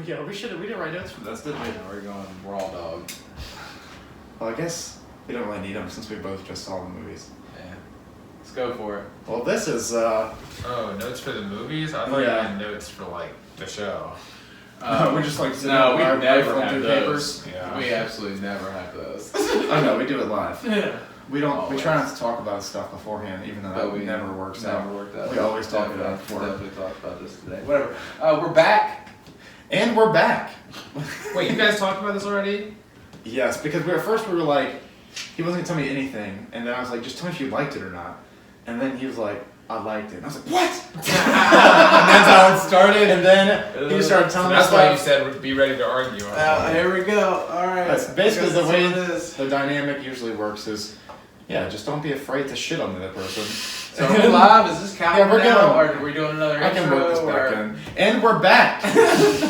Yeah, we didn't write notes for this, did we? We're going raw dog. Well, I guess we don't really need them since we both just saw the movies. Yeah. Let's go for it. Well, this is, Oh, notes for the movies? I thought Yeah. you had notes for, like, the show. we're just like sitting No, we live, never rifling have through those. papers. Yeah. We absolutely never have those. Oh no, we do it live. Yeah. We don't. Always. We try not to talk about stuff beforehand, even though But that we never works out. Never worked out. We always talk Definitely- about it before. Definitely talked about this today. Whatever. We're back. And we're back. Wait, you guys talked about this already? Yes, because at first we were like, he wasn't gonna tell me anything, and then I was like, just tell me if you liked it or not. And then he was like, I liked it. And I was like, what? And that's how it started. And then he started telling me That's why you stuff. said be ready to argue. Here we go. All right. That's basically the way it is. the dynamic usually works is, yeah, just don't be afraid to shit on the other person. So are we live? Is this counting Yeah, we're now? going. Or are we doing another I intro? can work this back or- in. And we're back. Let's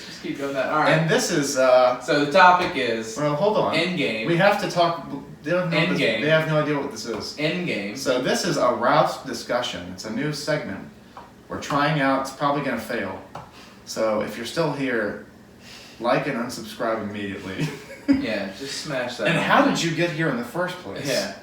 just keep doing that. All right. And this is, So the topic is well, hold on. Endgame. We have to talk, they don't know what this, Endgame. they have no idea what this is. Endgame. So this is a Ralph's discussion. It's a new segment. We're trying out, it's probably gonna fail. So if you're still here, like and unsubscribe immediately. Yeah, just smash that. And how did you get here in the first place? Yeah.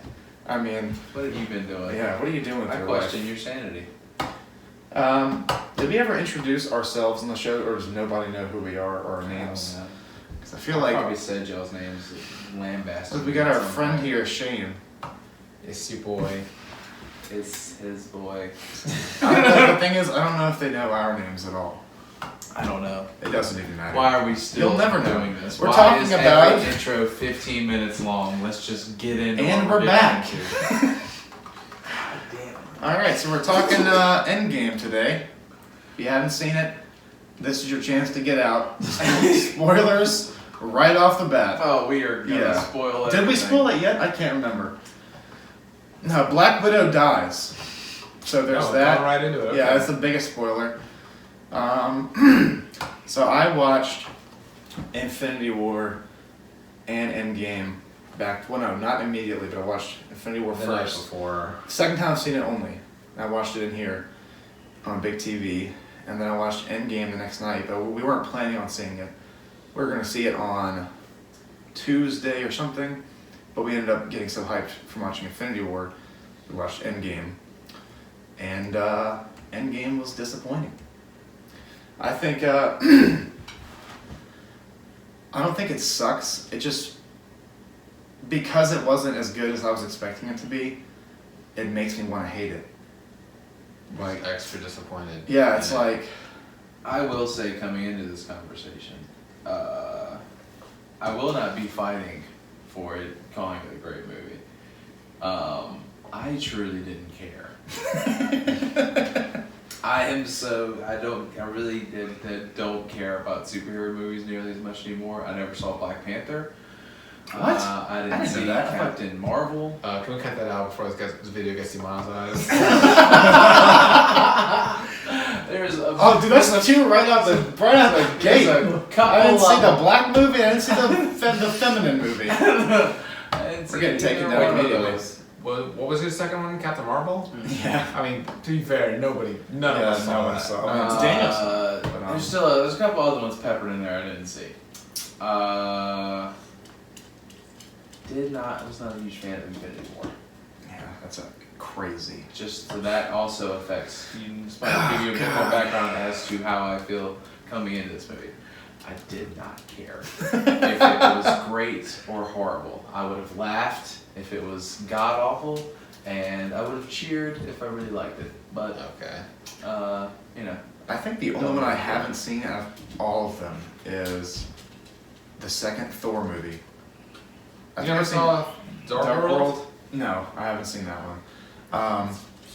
I mean, What have you been doing? yeah, what are you doing with I your question your sanity. life? Did we ever introduce ourselves on the show, or does nobody know who we are or our names? I don't know. Because I feel I like probably said y'all's names lambasted. we got our at some friend point. here, Shane. It's your boy. It's his boy. The thing is, I don't know if they know our names at all. I don't know. It doesn't even matter. Why are we still You'll never know. doing this? We're Why talking is about- every intro 15 minutes long? Let's just get into And what we're back. getting into. God damn it. Alright, so we're talking Endgame today. If you haven't seen it, this is your chance to get out. Spoilers right off the bat. Oh, we are gonna Yeah. spoil it. Did we spoil it yet? I can't remember. No, Black Widow dies. So there's Oh, that. going right into it. Yeah, okay. that's the biggest spoiler. So I watched Infinity War and Endgame back. Well, no, not immediately, but I watched Infinity War the night first. before. Second time I've seen it only. I watched it in here on a big TV, and then I watched Endgame the next night. But we weren't planning on seeing it. We were gonna see it on Tuesday or something, but we ended up getting so hyped from watching Infinity War, we watched Endgame, and Endgame was disappointing. I think I don't think it sucks. It just, because it wasn't as good as I was expecting it to be, it makes me want to hate it. Like, Extra disappointed. yeah, it's in it. like, I will say, coming into this conversation, I will not be fighting for it, calling it a great movie. I truly didn't care. I really don't care about superhero movies nearly as much anymore. I never saw Black Panther. What? I didn't know see that. Captain Marvel. Can we cut that out before this video gets demonetized? There's a oh, dude, that's two right out the gate. there's a couple I didn't see of the them. black movie. I didn't see the feminine movie. I didn't We're getting see taken either down one of immediately. those. What was your second one? Captain Marvel? Yeah. I mean, to be fair, none of us no saw one that. saw it. I mean, it's Danielson. But, There's a couple other ones peppered in there I didn't see. Was not a huge fan of Infinity War. yeah, that's crazy. Just so that also affects. Just might give you a bit more background as to how I feel coming into this movie. I did not care if it was great or horrible. I would have laughed if it was god awful, and I would have cheered if I really liked it. But Okay. I think the only one I haven't seen out of all of them is the second Thor movie. You never saw Dark World? No, I haven't seen that one.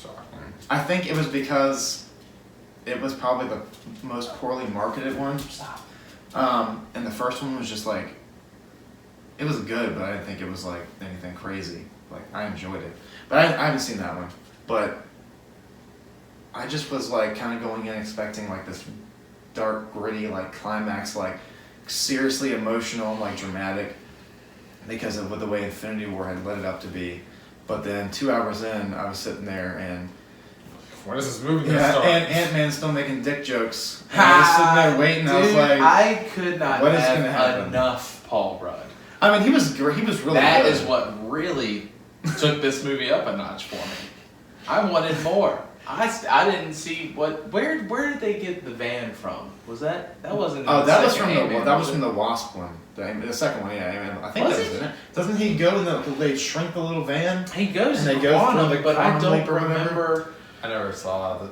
Shocking. I think it was because it was probably the most poorly marketed one. And the first one was just like, it was good, but I didn't think it was like anything crazy. Like, I enjoyed it. But I haven't seen that one. But I just was like kind of going in expecting like this dark, gritty, like climax, like seriously emotional, like dramatic, because of the way Infinity War had led it up to be. But then 2 hours in, I was sitting there and when is this movie gonna Yeah, start? and Ant-Man's still making dick jokes. And I was sitting there waiting. Dude, I was like, I could not what is gonna have happen? enough Paul Rudd. I mean, he was great. He was really That good. is what really took this movie up a notch for me. I wanted more. I didn't see where did they get the van from? Was that wasn't? Oh, in that the was second from the Ant-Man, that was it? from the Wasp one. The second one, yeah. I think Was that was it? in it. Doesn't he go in they shrink the little van? He goes And they to go Quantum, through the but I Quantum don't Leap or whatever? remember. I never saw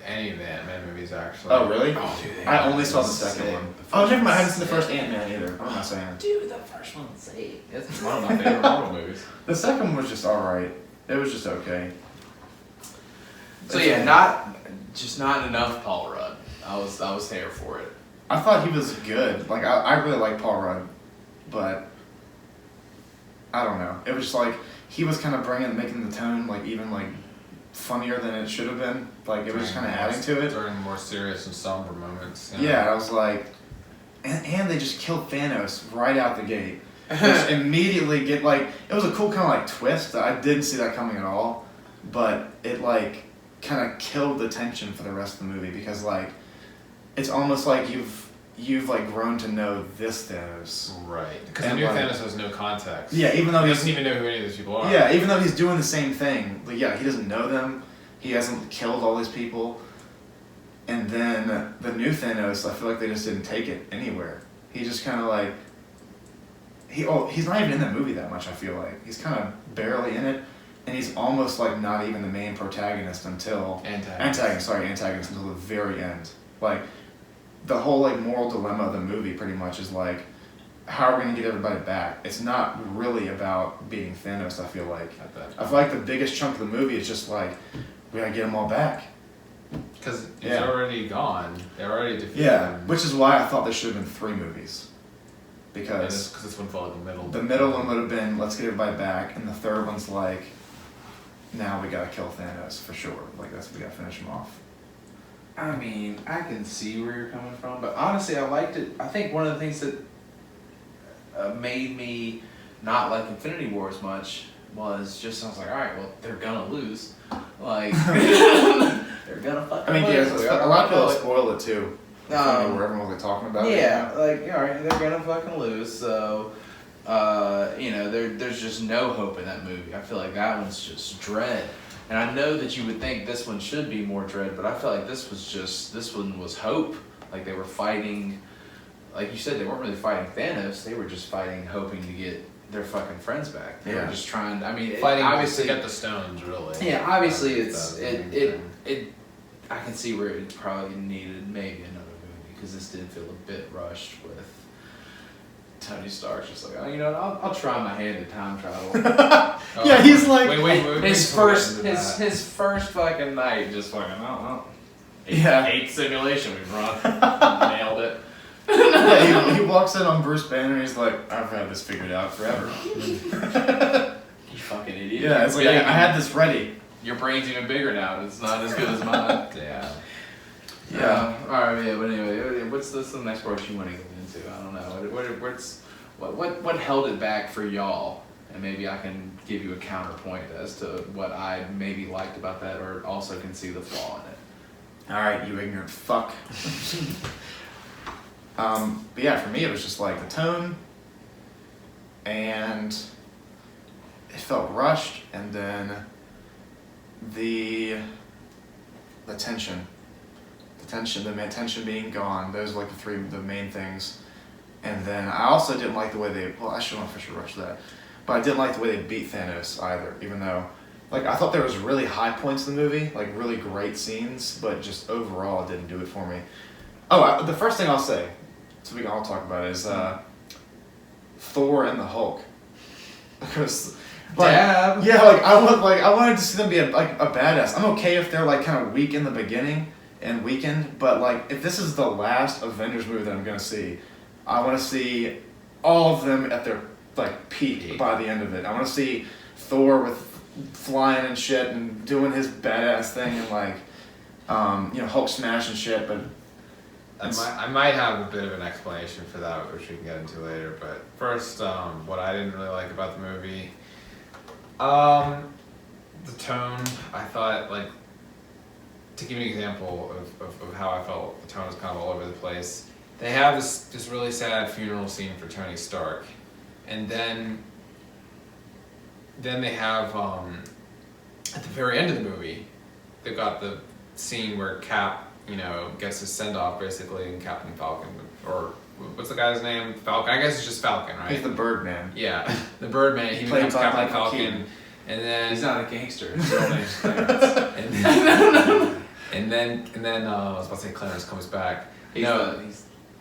any of the Ant-Man movies actually. Oh, really? Oh, dude, I only saw the second sick. one. The Oh, first never mind. I haven't one's seen the sick. first Ant-Man either. What am I saying? Dude, the first one's sick. It's one of my favorite Marvel movies. The second one was just alright. It was just okay. So yeah, not enough Paul Rudd. I was there for it. I thought he was good. Like, I really like Paul Rudd. But, I don't know. It was just like, he was kind of making the tone, like, even, like, funnier than it should have been. Like, it was just kind of adding to it. During more serious and somber moments. Yeah, I was like, and they just killed Thanos right out the gate. Just immediately get, like, it was a cool kind of, like, twist. I didn't see that coming at all. But it, like, kind of killed the tension for the rest of the movie because, like, it's almost like you've like grown to know this Thanos. Right. Because the And, new like, Thanos has no context. Yeah, even though He he doesn't even know who any of these people are. Yeah, even though he's doing the same thing. But yeah, he doesn't know them. He hasn't killed all these people. And then the new Thanos, I feel like they just didn't take it anywhere. He just kind of like he's not even in that movie that much. I feel like he's kind of barely in it, and he's almost like not even the main protagonist until antagonist until the very end. Like the whole like moral dilemma of the movie pretty much is like, how are we gonna get everybody back? It's not really about beating Thanos. I feel like the biggest chunk of the movie is just like we gotta get them all back. Because he's already gone. They already defeated him. Which is why I thought there should have been 3 movies. Because this one fell in the middle. The middle one would have been let's get everybody back, and the third one's like, now we gotta kill Thanos for sure. Like we gotta finish him off. I mean, I can see where you're coming from, but honestly, I liked it. I think one of the things that made me not like Infinity War as much was just I was like, all right, well, they're gonna lose. Like, they're gonna fucking lose. A lot of people spoil it too. Where everyone was talking about it. Yeah, like, all right, they're gonna fucking lose, so, there's just no hope in that movie. I feel like that one's just dread. And I know that you would think this one should be more dread, but I felt like this one was hope. Like they were fighting, like you said, they weren't really fighting Thanos, they were just fighting, hoping to get their fucking friends back. They were just trying, fighting obviously, to get the stones, really. Yeah, obviously I can see where it probably needed maybe another movie, because this did feel a bit rushed with Tony Stark's just like, oh, you know what, I'll try my hand at time travel. Yeah, he's like, wait, his first fucking night, just fucking, eight simulation we've run, nailed it. Yeah, he walks in on Bruce Banner and he's like, I've had this figured out forever. You fucking idiot. Yeah, it's like, I had this ready. Your brain's even bigger now, it's not as good as mine. Yeah. Alright, yeah, but anyway, what's the next part you want to get into? I don't know. What held it back for y'all? And maybe I can give you a counterpoint as to what I maybe liked about that, or also can see the flaw in it. Alright, you ignorant fuck. But yeah, for me it was just like the tone, and it felt rushed, and then the tension. The tension being gone, those were like the main things. And then I also didn't like the way I shouldn't officially rush that, but I didn't like the way they beat Thanos either, even though, like, I thought there was really high points in the movie, like really great scenes, but just overall it didn't do it for me. Oh, the first thing I'll say, so we can all talk about it, is Thor and the Hulk. Because, I wanted to see them be a badass. I'm okay if they're like kind of weak in the beginning and weakened, but like if this is the last Avengers movie that I'm gonna see, I want to see all of them at their like peak by the end of it. I want to see Thor with flying and shit and doing his badass thing, and like Hulk smash and shit. But I might have a bit of an explanation for that, which we can get into later. But first, what I didn't really like about the movie, the tone. I thought like to give you an example of how I felt the tone was kind of all over the place, they have this really sad funeral scene for Tony Stark, and then they have at the very end of the movie, they've got the scene where Cap, gets his send off basically, and Captain Falcon, or what's the guy's name? Falcon. I guess it's just Falcon, right? He's the Birdman. Yeah, the Birdman. He becomes Captain Falcon, and then he's not a gangster. His real name's Clarence. and then I was about to say Clarence comes back. He's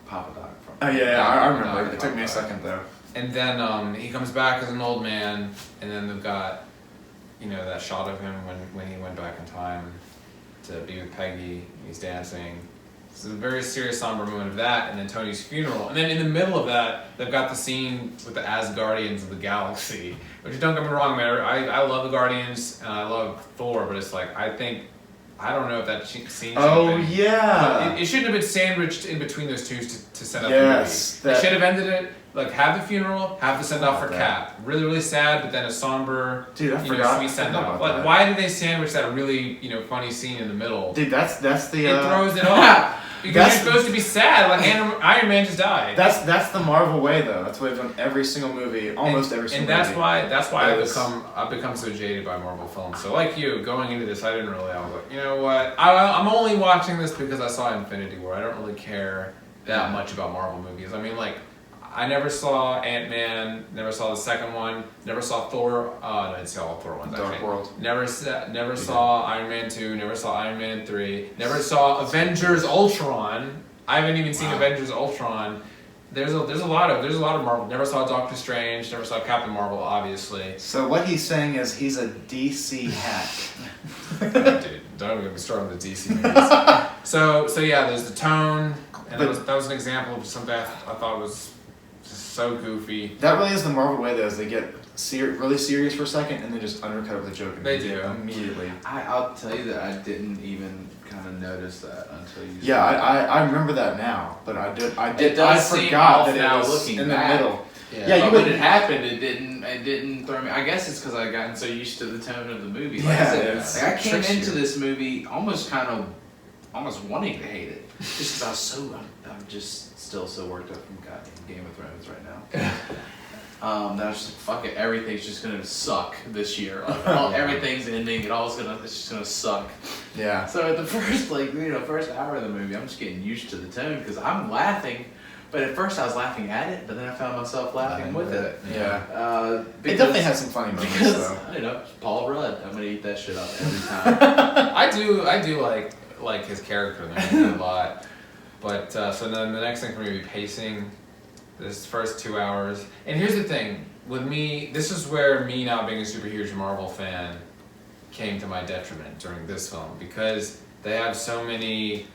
Papa Doc from. Oh yeah, I remember. It took me a second though. And then he comes back as an old man, and then they've got, that shot of him when he went back in time to be with Peggy. He's dancing. It's a very serious, somber moment of that, and then Tony's funeral. And then in the middle of that, they've got the scene with the Asgardians of the galaxy. Which, don't get me wrong, man, I love the Guardians, and I love Thor, but it's like, I don't know if that scene should have been... yeah! It shouldn't have been sandwiched in between those two to set up the Yes, movie. They should have ended it, like, have the funeral, have the send-off for Cap. Really, really sad, but then a somber, sweet send-off. Like, why did they sandwich that really, funny scene in the middle? Dude, that's the... It throws it off. Because you're supposed to be sad, like Iron Man just died. That's the Marvel way, though. That's what they've done every single movie, almost every single movie. And that's why I've become so jaded by Marvel films. So like you, going into this, I was like, you know what? I'm only watching this because I saw Infinity War. I don't really care that much about Marvel movies. I mean, like, I never saw Ant-Man, never saw the second one, never saw Thor. No, I didn't see all Thor ones. Dark World. Never saw Iron Man 2, never saw Iron Man 3, never saw Avengers Ultron. I haven't even seen Avengers Ultron. There's a lot of Marvel. Never saw Doctor Strange, never saw Captain Marvel, obviously. So what he's saying is he's a DC hack. Dude, don't get me started on the DC movies. So yeah, there's the tone, and that was an example of something I thought was so goofy. That really is the Marvel way, though, is they get really serious for a second and then just undercut it with a joke immediately. I'll tell you that I didn't even kind of notice that until you. Yeah, I remember that now, but I forgot that it was in the middle. Yeah, when it happened, it didn't throw me. I guess it's because I gotten so used to the tone of the movie. Like I came into this movie almost wanting to hate it, just because I'm just still so worked up from Game of Thrones right now. That I was just fuck it, everything's just gonna suck this year. Everything's ending. It's just gonna suck. Yeah. So at the first hour of the movie, I'm just getting used to the tone because I'm laughing. But at first I was laughing at it, but then I found myself laughing with it. Yeah. It definitely has some funny moments, though. It's Paul Rudd. I'm gonna eat that shit up every time. I do like his character in the movie a lot. But so then the next thing for me would be pacing. This first 2 hours. And here's the thing, with me, this is where me not being a super huge Marvel fan came to my detriment during this film, because they have so many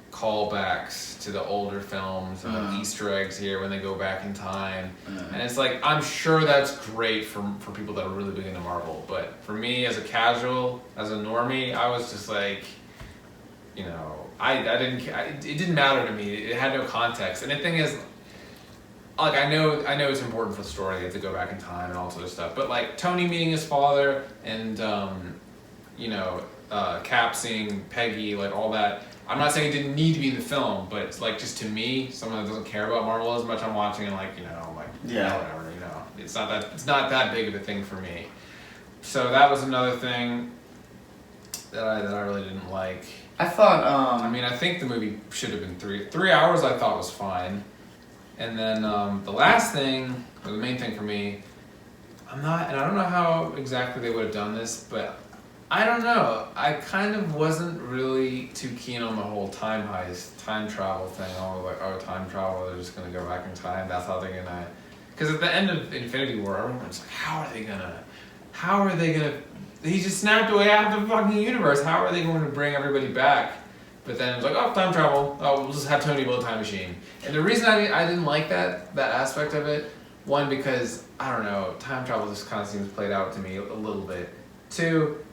callbacks to the older films and like Easter eggs here when they go back in time. And it's like, I'm sure that's great for people that are really big into Marvel, but for me as a casual, as a normie, I was just like, it didn't matter to me. It had no context. And the thing is, like, I know it's important for the story. They have to go back in time and all sort of stuff. But like Tony meeting his father and Cap seeing Peggy, like all that. I'm not saying it didn't need to be in the film, but it's like, just to me, someone that doesn't care about Marvel as much, I'm watching and whatever. It's not that big of a thing for me. So that was another thing that I really didn't like. I thought. I think the movie should have been 3 hours. I thought was fine. And then the last thing, or the main thing for me, and I don't know how exactly they would have done this, but I don't know. I kind of wasn't really too keen on the whole time heist, time travel thing. Time travel, they're just going to go back in time. That's how they're going to... Because at the end of Infinity War, everyone's like, how are they going to... He just snapped away out of the fucking universe. How are they going to bring everybody back? But then it was like, time travel. We'll just have Tony build a time machine. And the reason I didn't like that aspect of it, one, because, I don't know, time travel just kind of seems played out to me a little bit. Two,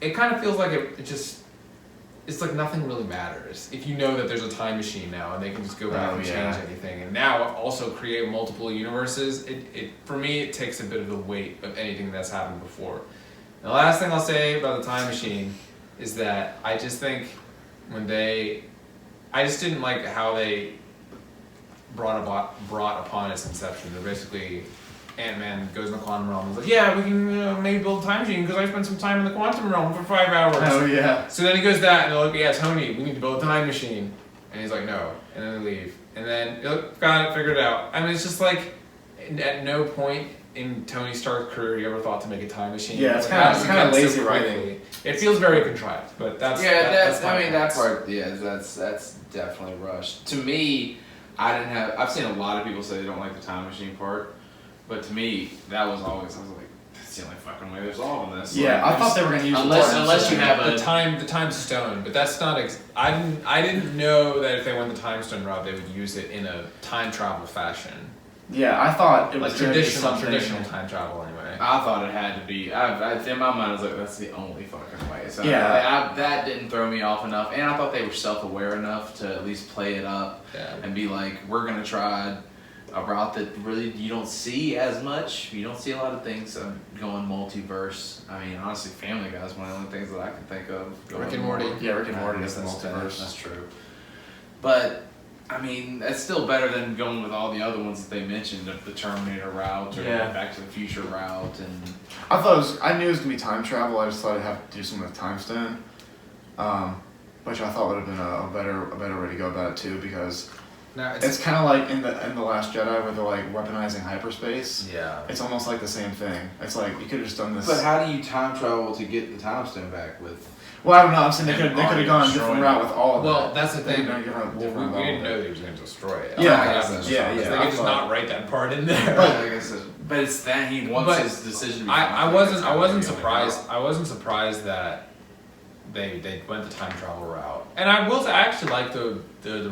it kind of feels like it's like nothing really matters. If you know that there's a time machine now and they can just go back and change anything. And now also create multiple universes, for me, it takes a bit of the weight of anything that's happened before. And the last thing I'll say about the time machine is that I just think I just didn't like how they brought upon its inception. They're basically, Ant-Man goes in the quantum realm and is like, yeah, we can maybe build a time machine because I spent some time in the quantum realm for 5 hours. Oh yeah. So then he goes that and they're like, yeah, Tony, we need to build a time machine. And he's like, no. And then they leave. And then, got it, figured it out. I mean, it's just like, at no point in Tony Stark's career he ever thought to make a time machine. Yeah, it's kind of lazy so writing. It feels very contrived, but that's that part. Yeah, that's definitely rushed. To me, I've seen a lot of people say they don't like the time machine part, but to me, that was always, I was like, that's the only fucking way they're solving this. Yeah, like, I thought they were gonna use unless you have the time stone, but that's not. I didn't know that if they went the time stone route, they would use it in a time travel fashion. Yeah, I thought it was like gonna be traditional time travel anyway. I thought it had to be. In my mind, I was like, that's the only fucking way. So yeah, that didn't throw me off enough, and I thought they were self-aware enough to at least play it up and be like, we're gonna try a route that really you don't see as much. You don't see a lot of things going multiverse. I mean, honestly, Family Guy is one of the only things that I can think of. Rick and Morty. Yeah, Rick and Morty is the multiverse. That's true. But I mean, that's still better than going with all the other ones that they mentioned, the Terminator route or Back to the Future route. And I knew it was gonna be time travel. I just thought I'd have to do something with time stone, which I thought would have been a better way to go about it too, because it's kind of like in the Last Jedi where they're like weaponizing hyperspace. Yeah, it's almost like the same thing. It's like you could have just done this. But how do you time travel to get the time stone back with? Well, I don't know. I'm saying they could have gone a different route with all of that. Well, that's the thing. We didn't know that he was going to destroy it. Yeah. They could just not write that part in there. But it's that he wants his decision. To be I wasn't surprised. I wasn't surprised that they went the time travel route. And I actually like the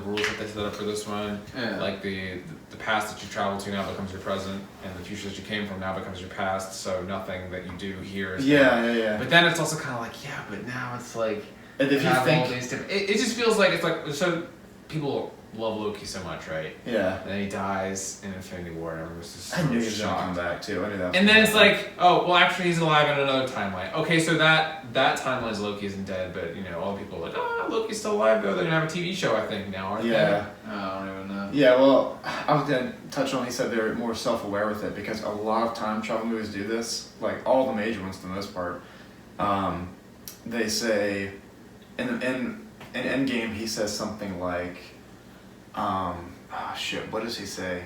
rules that they set up for this one. Yeah. Like the past that you travel to now becomes your present, and the future that you came from now becomes your past. So nothing that you do here is yeah. But then it's also kind of like but now it's like and if you think all these different, it just feels like it's like so people love Loki so much, right? Yeah. And then he dies in Infinity War, and everyone's just so I knew he was shocked. gonna come back too. I knew that. And then it's like, oh, well, actually, he's alive in another timeline. Okay, so that timeline's Loki isn't dead, but all the people are like, Loki's still alive. Though they're gonna have a TV show, I think now, aren't they? I don't even know. Yeah, well, I was gonna touch on. He said they're more self-aware with it because a lot of time travel movies do this. Like all the major ones, for the most part. They say, in Endgame, he says something like. What does he say?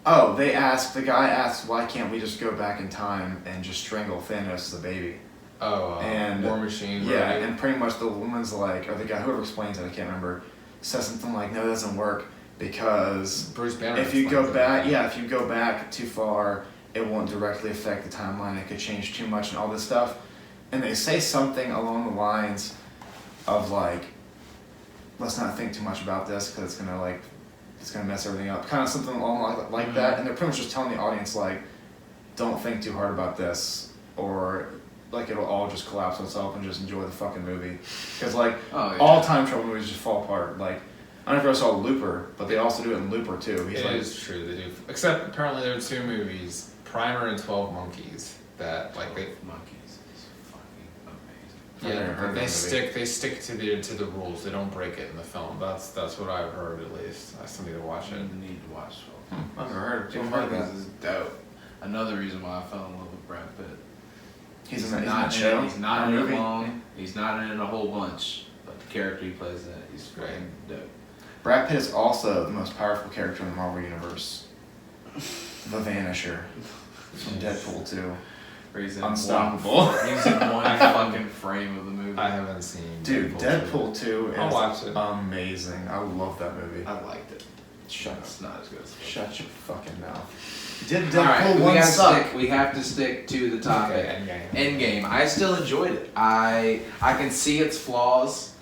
Oh, the guy asks, why can't we just go back in time and just strangle Thanos as a baby? And War Machine. Yeah, right? and pretty much the woman's like, or the guy, whoever explains it, I can't remember, says something like, no, that doesn't work because Bruce Banner if you go back too far, it won't directly affect the timeline. It could change too much and all this stuff. And they say something along the lines of like, let's not think too much about this because it's gonna mess everything up. Kind of something along like that, and they're pretty much just telling the audience like, don't think too hard about this, or like it'll all just collapse on itself and just enjoy the fucking movie. Because all time travel movies just fall apart. Like I don't know if you ever saw Looper, but they also do it in Looper too. It is true, they do. Except apparently there are 2 movies, Primer and 12 Monkeys, that Monkeys. Yeah, they stick to the rules. They don't break it in the film. That's what I've heard at least. I still need to watch it. You need to watch it. I've never heard Jim that. is dope. Another reason why I fell in love with Brad Pitt. He's not in He's not in it long. He's not in it a whole bunch. But the character he plays in it, he's great. Dope. Brad Pitt is also the most powerful character in the Marvel Universe. The Vanisher from Deadpool 2. Unstoppable. He's in one fucking frame of the movie. I haven't seen. Dude, Deadpool 2 is I'll watch it. Amazing. I love that movie. I liked it. It's not as good as Shut your fucking mouth. Did All Deadpool 1 suck? We have to stick to the topic. Okay, Endgame. I still enjoyed it. I can see its flaws.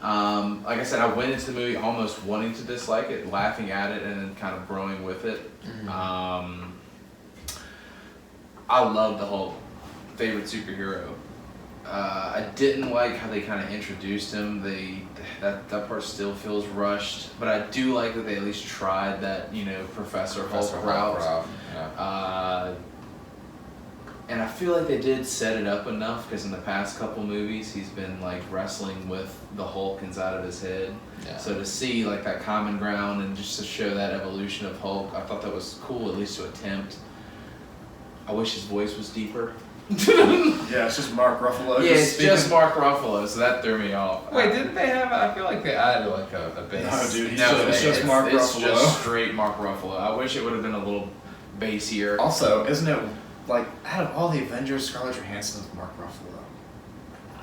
Like I said, I went into the movie almost wanting to dislike it, laughing at it, and then kind of growing with it. Mm-hmm. I love the whole favorite superhero. I didn't like how they kind of introduced him. That part still feels rushed, but I do like that they at least tried that Professor Hulk route. Yeah. And I feel like they did set it up enough because in the past couple movies he's been like wrestling with the Hulk inside of his head. Yeah. So to see like that common ground and just to show that evolution of Hulk, I thought that was cool, at least to attempt. I wish his voice was deeper. Yeah, it's just Mark Ruffalo. Yeah, it's just Mark Ruffalo, so that threw me off. Wait, didn't they have? I feel like they added like a bass. No, dude, It's just Mark It's Ruffalo. just straight Mark Ruffalo. I wish it would have been a little bassier. Also, isn't it like out of all the Avengers, Scarlett Johansson is Mark Ruffalo?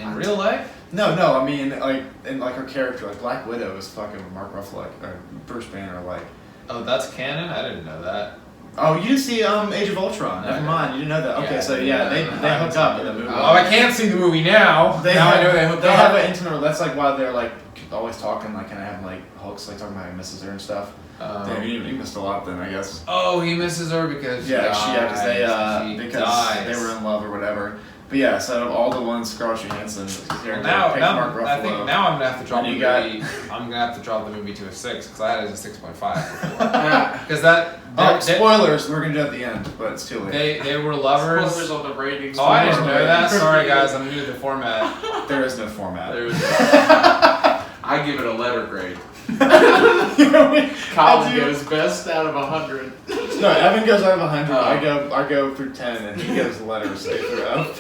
In real life? No, I mean like in like her character, like Black Widow is fucking Mark Ruffalo, like, or Bruce Banner, like. Oh, that's canon. I didn't know that. Oh, you didn't see Age of Ultron. Never mind, you didn't know that. Okay, Yeah, so yeah, they hook up in the movie. Oh, I can't see the movie now. Now I know they hooked They up. have an intimate. That's like why they're like always talking, like kind of having like Hulk's like talking about how he misses her and stuff. Damn, you missed a lot then, I guess. Oh, he misses her because she because they dies. they were in love or whatever. But yeah, so out of all the ones Scarlett Johansson Well, now Mark Ruffalo. I think now I'm gonna have to drop the And movie. you I'm gonna have to drop the movie to a 6 because I had it as a 6.5 because that Oh, spoilers! We're gonna do it at the end, but it's too late. they were lovers. Spoilers on the ratings. Oh, I didn't know that. Sorry guys, I'm new to the format. There is no format. I give it a letter grade. I Colin do. goes best out of 100. No, Evan goes out of 100. Oh. I go through 10, and he gives letters straight throughout.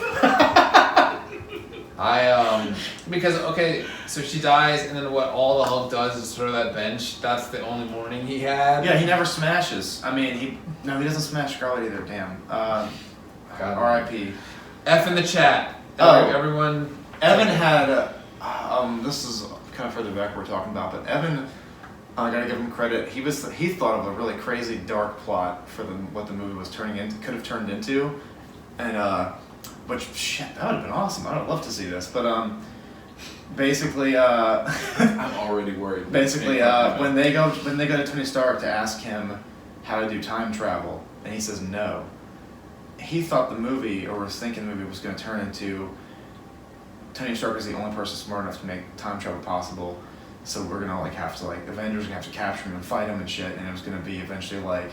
Because okay, so she dies, and then what all the Hulk does is throw that bench. That's the only warning he had. Yeah, he never smashes. I mean, he doesn't smash Scarlet either. Damn. R.I.P. F in the chat. Oh. Everyone. Evan had. This is kind of further back we're talking about, but Evan. I gotta give him credit. He thought of a really crazy dark plot for what the movie was could have turned into, and which shit that would have been awesome. I would love to see this, but basically I'm already worried. basically when they go to Tony Stark to ask him how to do time travel, and he says no. He thought the movie, or was thinking the movie was going to turn into Tony Stark is the only person smart enough to make time travel possible. So we're gonna have to Avengers are gonna have to capture him and fight him and shit, and it was gonna be eventually like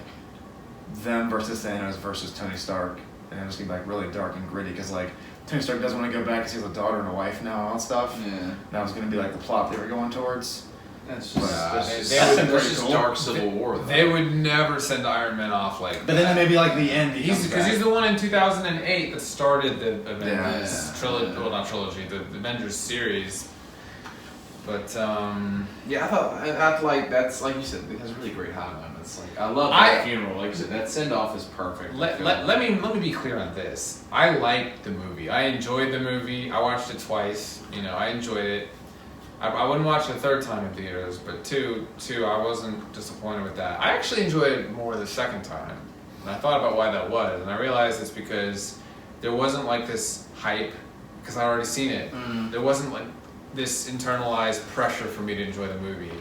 them versus Thanos versus Tony Stark, and it was gonna be really dark and gritty because Tony Stark doesn't want to go back because he has a daughter and a wife now and all that stuff. Yeah. And that was gonna be the plot they were going towards. That's just, They would- just dark Civil War. Though. They would never send Iron Man off like But then maybe the end. He's the one in 2008 that started the Avengers Yeah. trilogy. Well, not trilogy, the Avengers series. But Yeah, I like that's like you said. It has really great high moments. I love that funeral. Like you said, that send off is perfect. let me be clear on this. I liked the movie. I enjoyed the movie. I watched it twice. I enjoyed it. I wouldn't watch it a third time in theaters, but two, I wasn't disappointed with that. I actually enjoyed it more the second time, and I thought about why that was, and I realized it's because there wasn't this hype, because I'd already seen it. There wasn't this internalized pressure for me to enjoy the movie.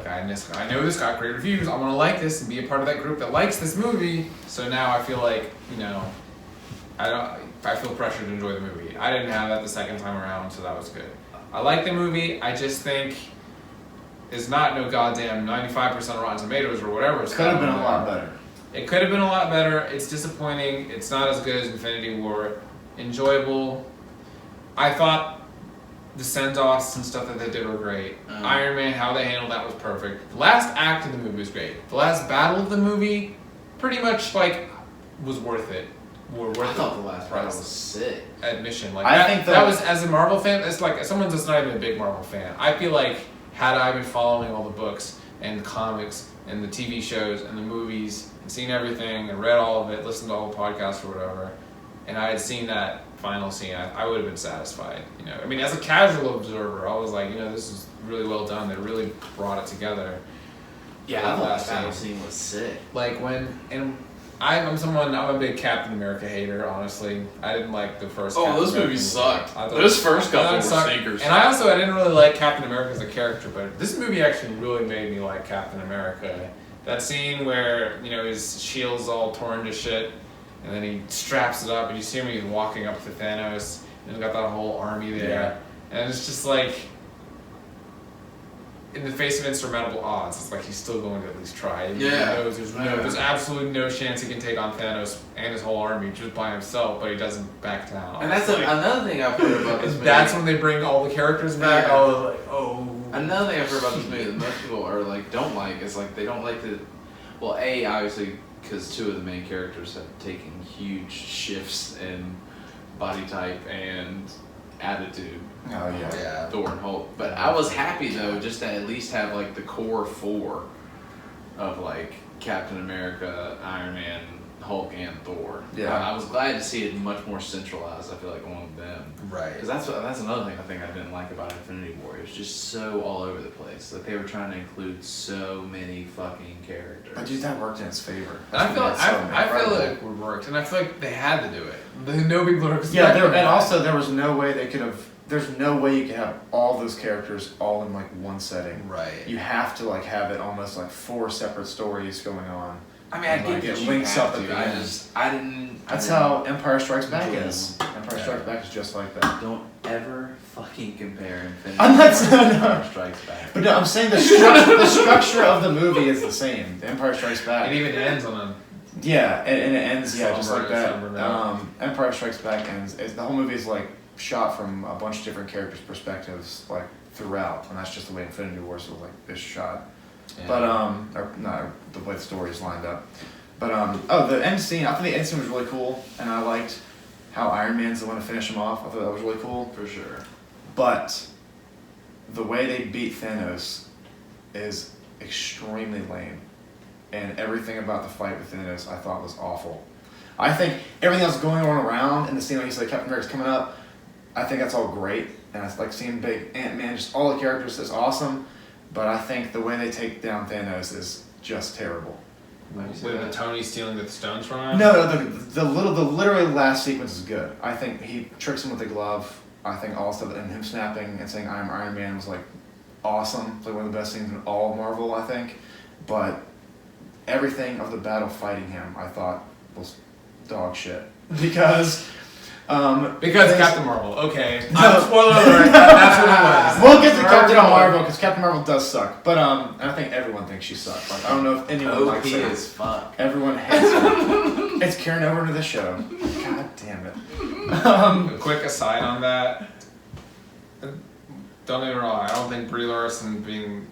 I know this got great reviews. I want to like this and be a part of that group that likes this movie. So now I feel I feel pressure to enjoy the movie. I didn't have that the second time around, so that was good. I like the movie. I just think it's not no goddamn 95% Rotten Tomatoes or whatever. Could have been a lot better. It could have been a lot better. It's disappointing. It's not as good as Infinity War. Enjoyable. I thought the send-offs and stuff that they did were great. Iron Man, how they handled that was perfect. The last act of the movie was great. The last battle of the movie, pretty much was worth it. I thought the last battle was sick. Admission, that was, as a Marvel fan, it's someone that's not even a big Marvel fan. I feel had I been following all the books and the comics and the TV shows and the movies and seen everything and read all of it, listened to all the podcasts or whatever, and I had seen that final scene, I would have been satisfied. As a casual observer, I was this is really well done. They really brought it together. Yeah, I thought that battle scene was sick. I'm a big Captain America hater, honestly. I didn't like the first Captain those America movies movie. sucked. Those first couple were stinkers. And I didn't really like Captain America as a character, but this movie actually really made me like Captain America. That scene where, his shield's all torn to shit, and then he straps it up, and you see him, he's walking up to Thanos, and he's got that whole army there. Yeah. And it's just in the face of insurmountable odds, it's like he's still going to at least try. He Yeah. knows there's absolutely no chance he can take on Thanos and his whole army just by himself, but he doesn't back down. And that's It's another thing I've heard about this movie. That's when they bring all the characters back. Yeah. All like, oh. Another thing I've heard about this movie that most people are like don't like is like they don't like the. Well, obviously because two of the main characters have taken huge shifts in body type and attitude. Oh yeah. Yeah. Thor and Hulk. But I was happy though just to at least have like the core four of like Captain America, Iron Man, Hulk, and Thor. Yeah. I was glad to see it much more centralized. I feel like among them. Right. Because that's another thing I think I didn't like about Infinity War. It was just so all over the place. Like they were trying to include so many fucking characters. But dude, that worked in its favor. I feel That's so I feel incredible. like it worked, and I feel like they had to do it. No people are Yeah, and also there was no way they could have. There's no way you could have all those characters all in like one setting. Right. You have to like have it almost like 4 separate stories going on. I mean, I And, get like, that it you links have up at to. the I end. didn't. That's how Empire Strikes Back enjoy is. them. Empire Yeah. Strikes Back is just like that. Don't ever fucking compare Infinity I'm not War to saying- Empire Strikes Back. But no, I'm saying the structure of the movie is the same. The Empire Strikes Back. It even ends on a. Yeah, and it ends just Somber- like that. somber note. Empire Strikes Back ends. The whole movie is like shot from a bunch of different characters' perspectives, like throughout, and that's just the way Infinity War sort of like is shot. But or no, the way the story is lined up. But the end scene. I thought the end scene was really cool, and I liked how Iron Man's the one to finish him off. I thought that was really cool. For sure. But the way they beat Thanos is extremely lame. And everything about the fight with Thanos I thought was awful. I think everything else going on around in the scene when he's like Captain America's coming up, I think that's all great. And I like seeing big Ant-Man, just all the characters is awesome. But I think the way they take down Thanos is just terrible. With Tony stealing the stones from him? No, the literally last sequence is good. I think he tricks him with the glove. I think also and him snapping and saying I'm Iron Man was like awesome. It's like one of the best scenes in all of Marvel, I think. But everything of the battle fighting him, I thought was dog shit because Captain Marvel. Okay. No. Spoiler alert. That's what it was. We'll get to We're Captain going. Marvel because Captain Marvel does suck. But I think everyone thinks she sucks. Like I don't know if anyone OP likes her. as fuck. Everyone hates her. It's carrying over into the show. God damn it. A quick aside on that. Don't get me wrong, I don't think Brie Larson being,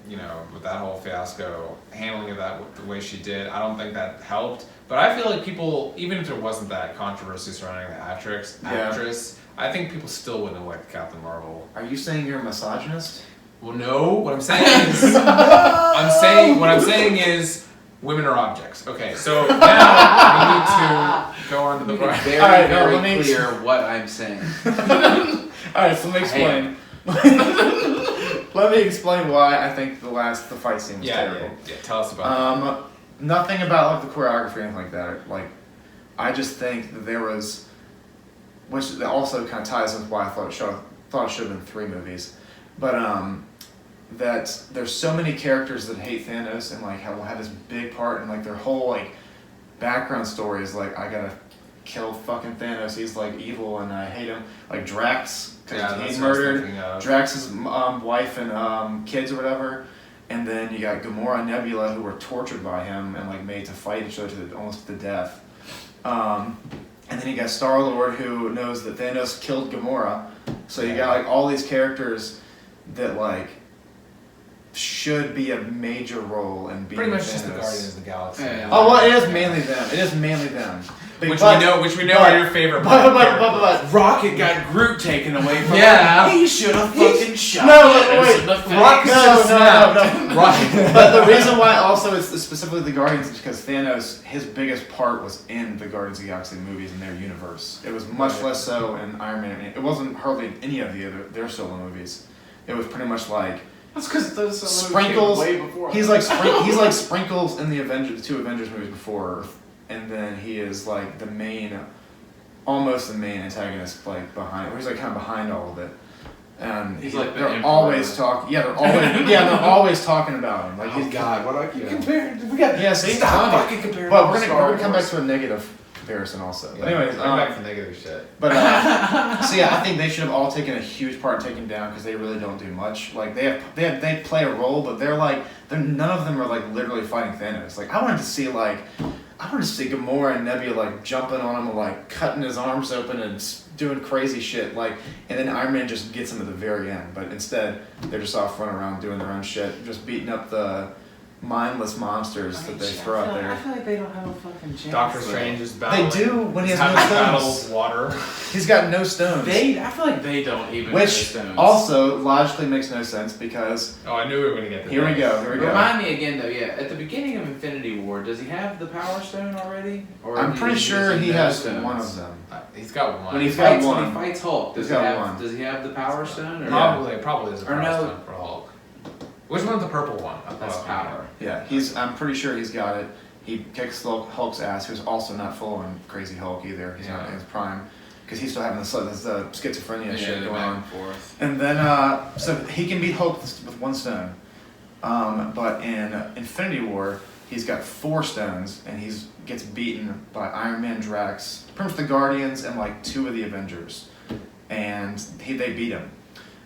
with that whole fiasco, handling of that the way she did, I don't think that helped. But I feel like people, even if there wasn't that controversy surrounding the actress, I think people still wouldn't have liked Captain Marvel. Are you saying you're a misogynist? Well, no. What I'm saying is, women are objects. Okay, so now we need to go on to the part. Very, All right, no, very let me clear what I'm saying. Alright, so let me explain. Let me explain why I think the fight scene was terrible. Yeah, tell us about it. Nothing about like the choreography or anything like that. Like, I just think that there was, which also kind of ties with why I thought it should have been 3 movies, but that there's so many characters that hate Thanos and like have this big part and like their whole like background story is like I gotta kill fucking Thanos. He's like evil and I hate him. Like Drax, because he's murdered. Drax's wife and kids or whatever. And then you got Gamora and Nebula who were tortured by him and like made to fight each other almost to the death. And then you got Star-Lord who knows that Thanos killed Gamora. So you got like all these characters that like should be a major role in being Pretty much Thanos. just the Guardians of the Galaxy. Yeah. Oh well, it is mainly them. It is mainly them. Which we know are your favorite. But Rocket got Groot taken away from Yeah. him. He should have fucking shot No, Thanos wait. in the face. No. Right. But the reason why also it's specifically the Guardians is because Thanos, his biggest part was in the Guardians of the Galaxy movies in their universe. It was much less so in Iron Man. It wasn't hardly any of their solo movies. It was pretty much like That's because those Sprinkles. way before. He's like Sprinkles in the Avengers, 2 Avengers movies before Earth, and then he is like the main, almost the main antagonist, like behind. Or he's like kind of behind all of it. And He's like the they're Emperor. always talking. Yeah, they're always talking about him. Like Oh he's God, what do I keep Yeah. comparing? We got Yeah, see, stop funny. fucking comparing. But to we're Star gonna come back Wars. to a negative comparison also. Yeah. But anyways, Going back to negative shit. but so yeah, I think they should have all taken a huge part in taking down because they really don't do much. Like they play a role, but none of them are like literally fighting Thanos. Like I wanted to see Gamora and Nebula like jumping on him, and, like cutting his arms open and doing crazy shit. Like, and then Iron Man just gets him at the very end. But instead, they're just off running around doing their own shit, just beating up the mindless monsters that they throw out there. I feel like they don't have a fucking chance. Doctor Strange is battling. They do when he has having no battle stones. with water. He's got no stones. I feel like they don't even have Which stones. also logically makes no sense because Oh, I knew we were gonna get to here we this. go. Remind me again though, yeah. At the beginning of Infinity War, does he have the Power Stone already? Or I'm pretty sure he no has stones? one of them. He's got one. When When He's got he one. fights Hulk, He's got one. does he have the Power Stone? Or Probably is a Or power no. stone for Hulk. Which one's the purple one? That's power. Yeah, I'm pretty sure he's got it. He kicks Hulk's ass, who's also not full on Crazy Hulk either. He's not in his prime because he's still having the schizophrenia shit going on. Forth. And then, so he can beat Hulk with one stone. But in Infinity War, he's got 4 stones, and he gets beaten by Iron Man, Drax, pretty much the Guardians, and like 2 of the Avengers. And they beat him.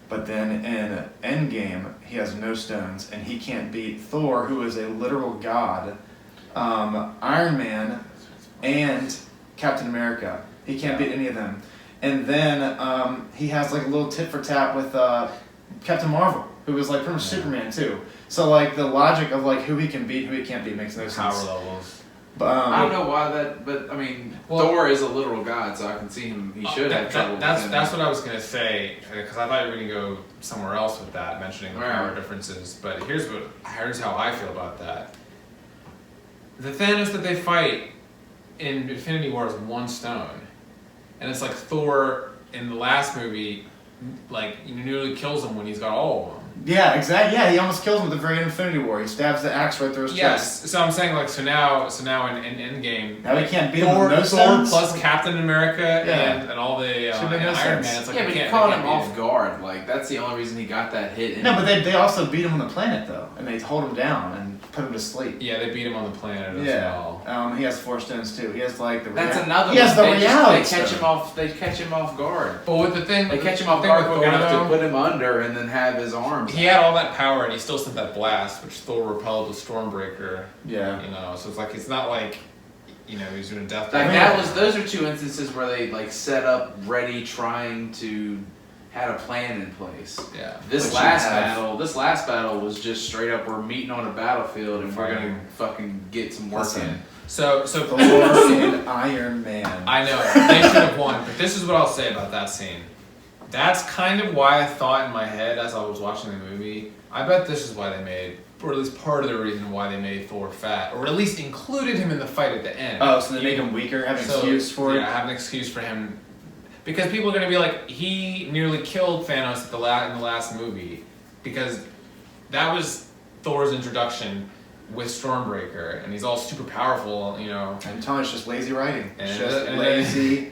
But then in Endgame, he has no stones, and he can't beat Thor, who is a literal god, Iron Man, and Captain America. He can't beat any of them. And then he has like a little tit for tat with Captain Marvel, who is like pretty much Superman too. So like the logic of like who he can beat, who he can't beat makes no sense. Power levels. But, I don't know why that, but I mean, Thor is a literal god, so I can see him. He should have trouble. That's what I was gonna say because I thought you were gonna go somewhere else with that, mentioning the power Right. differences. But here's how I feel about that. The Thanos that they fight in Infinity War is one stone, and it's like Thor in the last movie, like nearly kills him when he's got all of them. yeah, exactly. Yeah, he almost kills him at the very end of Infinity War. He stabs the axe right through his chest. Yes, so I'm saying like so now in Endgame, Now he can't beat him Thor, with no Thor stones. plus Captain America Yeah. and all the Should make and no Iron sense. Man. It's like yeah, they but he can't- caught they him can't beat off guard. Like that's the only reason he got that hit. No, but they also beat him on the planet though, and they hold him down and put him to sleep. Yeah, they beat him on the planet as Yeah, well. he has 4 stones too. He has like the. That's another. He has the one. reality. They catch stone. him off. They catch him off guard. But with the thing, They catch him the off thing guard with quick Thor, enough to though, put him under and then have his arms. he had all that power and he still sent that blast, which Thor repelled with Stormbreaker. Yeah. You know, so it's like it's not like he's doing a death. Like battle. those are 2 instances where they like set up, ready, trying to had a plan in place. Yeah. This But last battle was just straight up. We're meeting on a battlefield and we're gonna fucking get some work Listen. in. So Thor and Iron Man. I know they should have won, but this is what I'll say about that scene. That's kind of why I thought in my head as I was watching the movie. I bet this is why they made, or at least part of the reason why they made Thor fat, or at least included him in the fight at the end. Oh, so they make him weaker, have an excuse for it? Yeah, have an excuse for him. Because people are going to be like, he nearly killed Thanos in the last movie. Because that was Thor's introduction with Stormbreaker, and he's all super powerful, And Tony's just lazy writing. And- Just and- lazy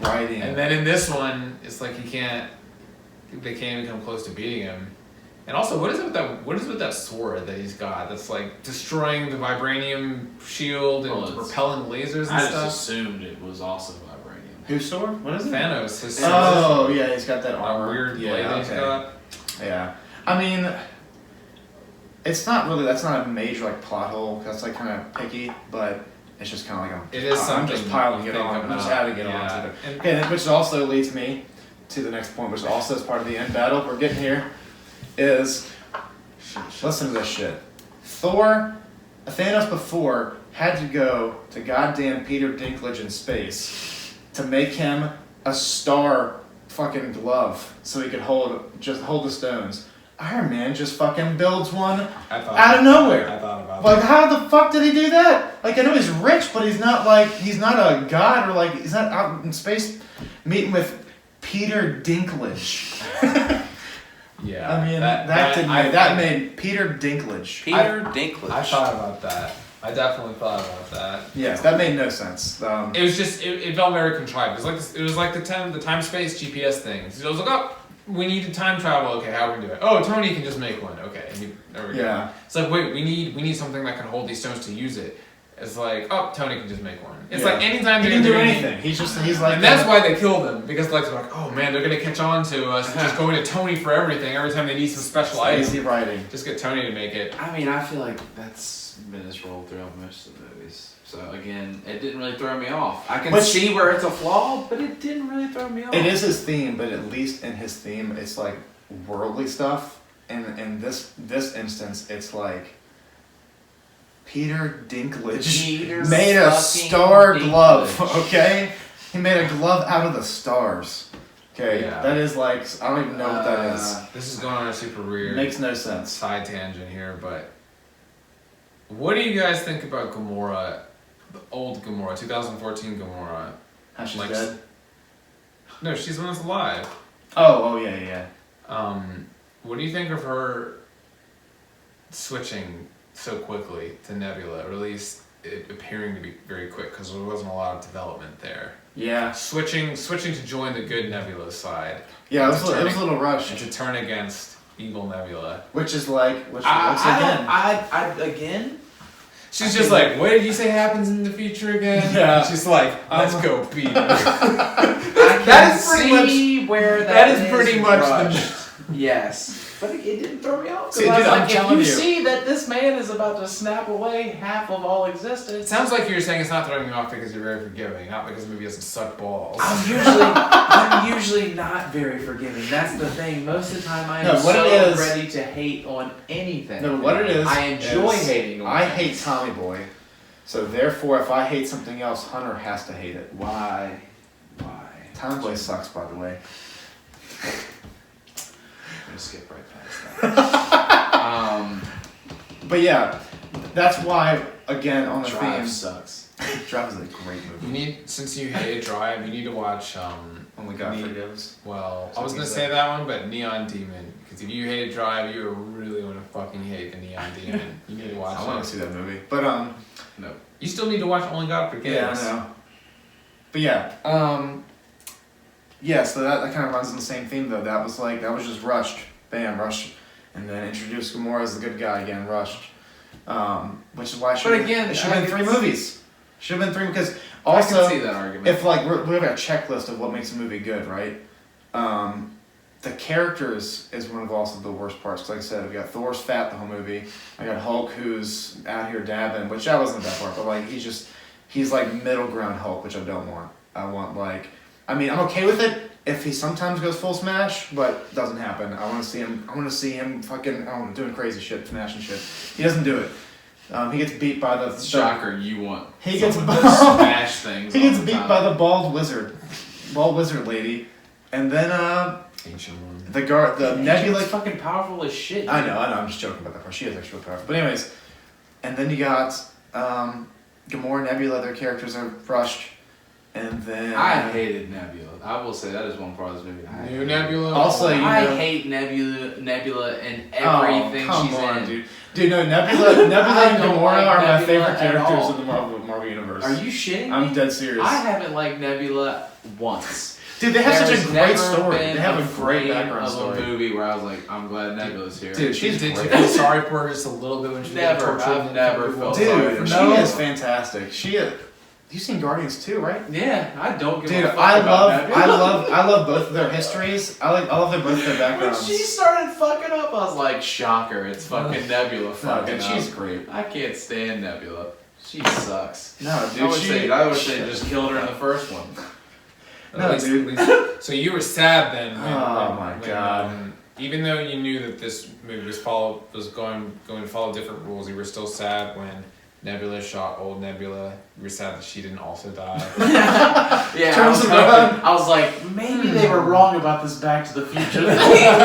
writing. And then in this one, it's like they can't even come close to beating him. And also, what is it with that sword that he's got that's like destroying the vibranium shield and repelling lasers and I just stuff? assumed it was also vibranium. Whose sword? What is it? Thanos. His sword. Oh, yeah, he's got that That armor. weird blade yeah, that he's okay. got. Yeah. I mean, it's not really, that's not a major like plot hole, 'cause that's like kind of picky, but it's just kind of like It is I'm just something piling you it think on. I'm just about, adding it yeah. on to it. And- Okay, which also leads me to the next point, which also is part of the end battle we're getting here, is, listen to this shit. Thanos before had to go to goddamn Peter Dinklage in space to make him a star fucking glove so he could hold the stones. Iron Man just fucking builds one out of nowhere. I thought about Like, how the fuck did he do that? Like, I know he's rich, but he's not a god, or like, he's not out in space meeting with Peter Dinklage. Yeah. I mean, that made Peter Dinklage. Peter Dinklage. I thought about that. I definitely thought about that. Yes, that made no sense. It was just it felt very contrived. It was like the time space GPS thing. So it was like, oh, we need to time travel. Okay, how are we gonna do it? Oh, Tony can just make one. Okay, there we go. Yeah. It's like, wait, we need something that can hold these stones to use it. It's like, oh, Tony can just make one. It's Yeah. like anytime He they can do do anything. He's like, and that's why they killed him, because like, they're like, oh man, they're gonna catch on to us, just going to Tony for everything. Every time they need some special item, easy writing. just get Tony to make it. I mean, I feel like that's been his role throughout most of the movies. So again, it didn't really throw me off. I can see where it's a flaw, but it didn't really throw me off. It is his theme, but at least in his theme, it's like worldly stuff. And in this instance, it's like Peter Dinklage made a star glove. Okay, he made a glove out of the stars. Okay, Yeah. that is like, I don't even know what that is. This is going on a super weird Makes no sense. side tangent here, but what do you guys think about Gamora, the old Gamora, 2014 Gamora? How she's Like, dead? No, she's the one that's alive. Oh yeah. What do you think of her switching so quickly to Nebula, or at least it appearing to be very quick, because there wasn't a lot of development there? Yeah. Switching to join the good Nebula side. Yeah, it was a Turning- little rushed. And to turn against evil Nebula. Which is like, once I again. She's just like, what did you say happens in the future again? Yeah. She's like, let's go beat him. That is pretty much where that is pretty much rushed. Yes. But it didn't throw me off. See, I was dude, I'm like, if telling you you. see that this man is about to snap away half of all It existence. sounds like you're saying it's not throwing you off because you're very forgiving, not because the movie doesn't suck balls. I'm usually not very forgiving. That's the thing. Most of the time I am No, what so it is- ready to hate on anything. No, what it is. I enjoy is hating on I things. hate Tommy Boy. So therefore, if I hate something else, Hunter has to hate it. Why? Tommy Boy sucks, by the way. I'm gonna skip right past that. But yeah, that's why, again, on the Drive theme. sucks. Drive is a great movie. You need, since you hate Drive, you need to watch, Only God Ne- Forgives. well, So I was gonna he's say that one, but Neon Demon. Because if you hated Drive, you really want to fucking hate the Neon Demon. You need to watch I want it. to see that movie. But, No. You still need to watch Only God yeah, Forgives. I know. But yeah, yeah, so that kind of runs in the same theme, though. That was just rushed. Bam, rushed. And then introduced Gamora as the good guy again, rushed. Which is why it should have been 3 movies. Should have been 3 because also, I can see that argument. if like we have a checklist of what makes a movie good, right? The characters is one of also the worst parts. 'Cause like I said, we got Thor's fat the whole movie. I got Hulk who's out here dabbing, which that wasn't that part, but like he's like middle ground Hulk, which I don't want. I want I'm okay with it if he sometimes goes full smash, but doesn't happen. I want to see him fucking doing crazy shit, smashing shit. He doesn't do it. He gets beat by the Shocker, you want He gets someone to smash things. He all gets the beat time. by the bald wizard lady, and then Ancient one. the Nebula. She's fucking powerful as shit. I know. I'm just joking about that part. She is actually powerful. But anyways, and then you got Gamora, Nebula. Their characters are rushed, and then I hated Nebula. I will say that is one part of this movie. I New hated. Nebula. Also, you I know- hate Nebula and everything come she's on, in. Dude, no, Nebula and I don't Gamora like are my Nebula favorite at characters all. in the Marvel universe. Are you shitting me? I'm dead serious. I haven't liked Nebula once. Dude, they have such There's a great never story. been They have a great frame background of story. a movie where I was like, I'm glad Nebula's here. Dude, she's Did you great. feel sorry for her just a little bit when she Never. got tortured? I've never felt Dude, sorry for she no. is fantastic. You've seen Guardians too, right? Yeah, I don't give Dude, a fuck I about Nebula. love both of their histories. I love both of their When backgrounds. she started fucking up, I was like, shocker, it's fucking Nebula No, fucking dude, up. she's great. I can't stand Nebula. She sucks. No, dude, I would say just killed her in the first one. No, At least- dude. at least- so you were sad then. Oh my God. Even though you knew that this movie was going to follow different rules, you were still sad when Nebula shot old Nebula. You were sad that she didn't also die. Yeah, Turns around. I was like, maybe they were wrong about this Back to the Future thing.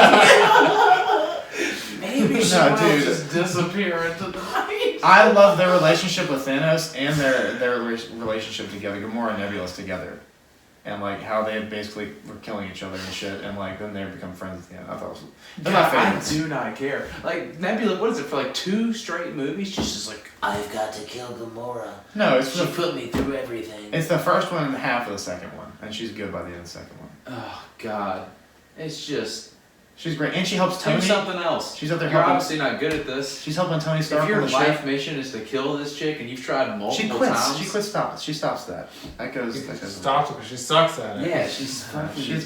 Maybe she No, will dude. just disappear into the night. I love their relationship with Thanos and their relationship together. Gamora and Nebula's together. And like how they basically were killing each other and shit, and like then they become friends at the end. I thought it was they're my I favorites. do not care. Like Nebula, what is it for? Like 2 straight movies? She's just like, I've got to kill Gamora. No, it's She the put me through everything. it's the first one and half of the second one, and she's good by the end of the second one. oh god, it's just She's great, and she helps Tony. Do something else. She's out there You're helping. obviously not good at this. She's helping Tony Stark If your on the life ship. mission is to kill this chick and you've tried multiple She quits. times. She quits. She stops that. That goes. Stops because she sucks at it. Yeah, she's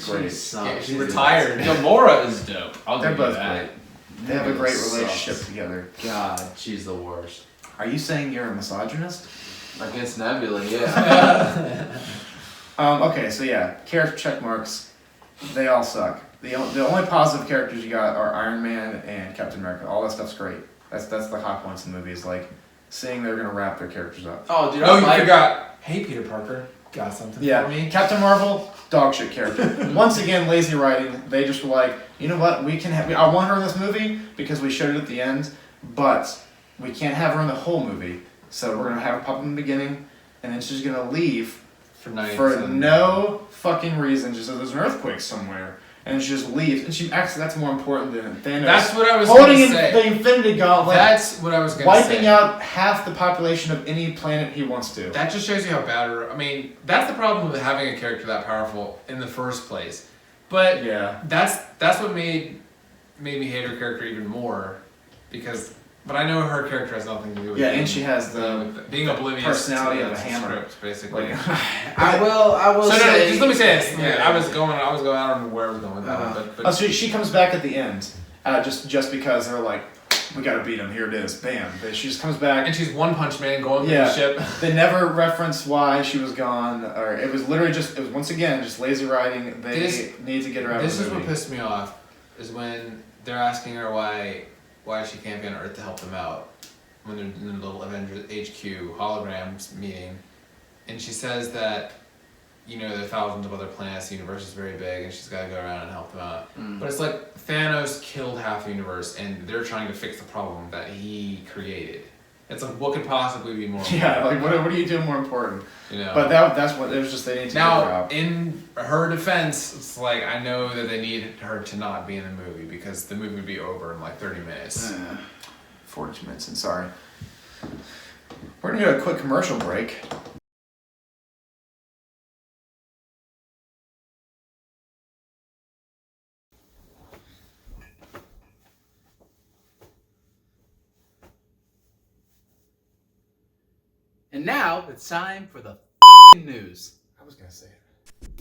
great. Sucks. Yeah, she's retired. Gamora is dope. I'll They're give you both that. great. They have a great Sucks. relationship together. God, she's the worst. Are you saying you're a misogynist? Against Nebula, yeah. Okay, so yeah, character check marks. They all suck. The only positive characters you got are Iron Man and Captain America. All that stuff's great. That's the high points in the movie. Is like seeing they're gonna wrap their characters up. Oh, dude, Oh, you forgot. Hey, Peter Parker, got something for me? Captain Marvel, dog shit character. Once again, lazy writing. They just were like, you know what? We can have. I want her in this movie because we showed it at the end, but we can't have her in the whole movie. So we're gonna have her pop in the beginning, and then she's gonna leave For no fucking reason. Just so there's an earthquake somewhere, and she just leaves. And she actually that's more important than Thanos. That's what I was holding going to say. the Infinity Gauntlet. That's what I was going to say. Wiping out half the population of any planet he wants to. That just shows you how bad. I mean, that's the problem with having a character that powerful in the first place. But Yeah. that's what made me hate her character even more, because. But I know her character has nothing to do with. Yeah, and she has being oblivious personality to of a the hammer. script, basically. Like, I will So say. just let me say this. Yeah. I was going. I don't know where I was going with that one, but oh, so she comes back at the end, just because they're like, we gotta beat him. Here it is, bam. But she just comes back. and she's One Punch Man going through Yeah. the ship. They never reference why she was gone, or it was literally it was once again just lazy writing. They need to get her out This of the is what movie. pissed me off, is when they're asking her why she can't be on Earth to help them out when they're in the little Avengers HQ holograms meeting, and she says that, you know, there are thousands of other planets, the universe is very big, and she's got to go around and help them out. But it's like Thanos killed half the universe, and they're trying to fix the problem that he created. It's like, what could possibly be more important? Yeah, like what are you doing more important? You know. But that's what it was just they need to get her Now, out. in her defense, it's like, I know that they need her to not be in the movie because the movie would be over in like 30 minutes. 42 minutes, and sorry. We're gonna do a quick commercial break. And now it's time for the news. I was gonna say it.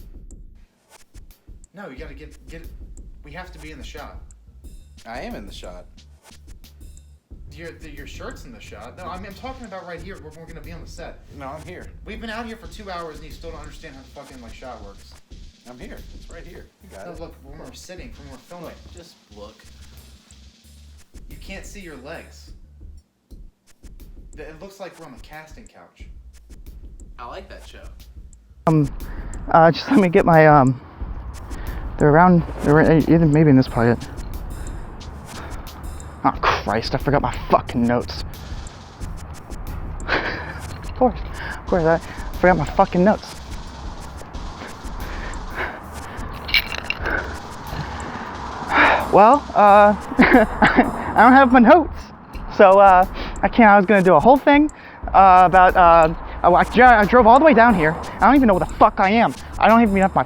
No, you gotta get it. We have to be in the shot. I am in the shot. Your shirt's in the shot. No, I'm talking about right here. We're gonna be on the set. No, I'm here. We've been out here for 2 hours and you still don't understand how the fucking like shot works. I'm here. It's right here. You got No, it. look, when we're sitting, when we're filming, Just look. you can't see your legs. It looks like we're on the casting couch. I like that show. Just let me get my, they're either maybe in this pocket. Oh Christ, I forgot my fucking notes. Of course, I forgot my fucking notes. Well, I don't have my notes, so I was gonna do a whole thing about I drove all the way down here. I don't even know where the fuck I am. I don't even have my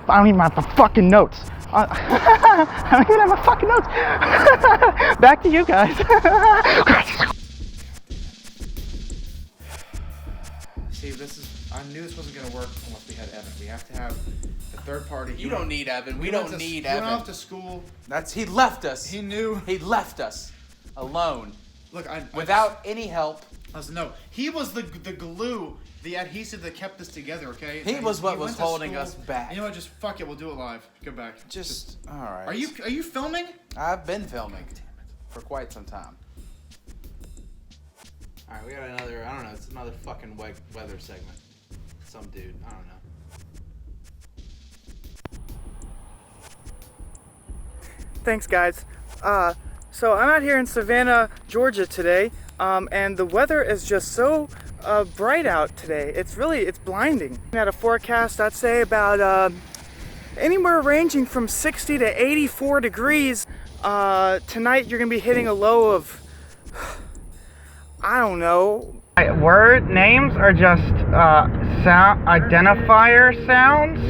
fucking notes. I don't even have my fucking notes. Back to you guys. See, I knew this wasn't gonna work unless we had Evan. We have to have the third party. You don't need Evan. We don't need He Evan. went off to school. He left us. He knew. He left us alone Look, without any help. Listen, no, he was the glue, the adhesive that kept us together. Okay. He was what was went to holding school. us back. You know what? Just fuck it. We'll do it live. Go back. Just all right. Are you filming? I've been filming for quite some time. All right, we got another. I don't know. It's another fucking weather segment. Some dude. I don't know. Thanks, guys. So I'm out here in Savannah, Georgia today, and the weather is just so bright out today. It's blinding. At a forecast, I'd say about anywhere ranging from 60 to 84 degrees. Tonight you're gonna be hitting a low of, I don't know. Word names are just sound identifier sounds.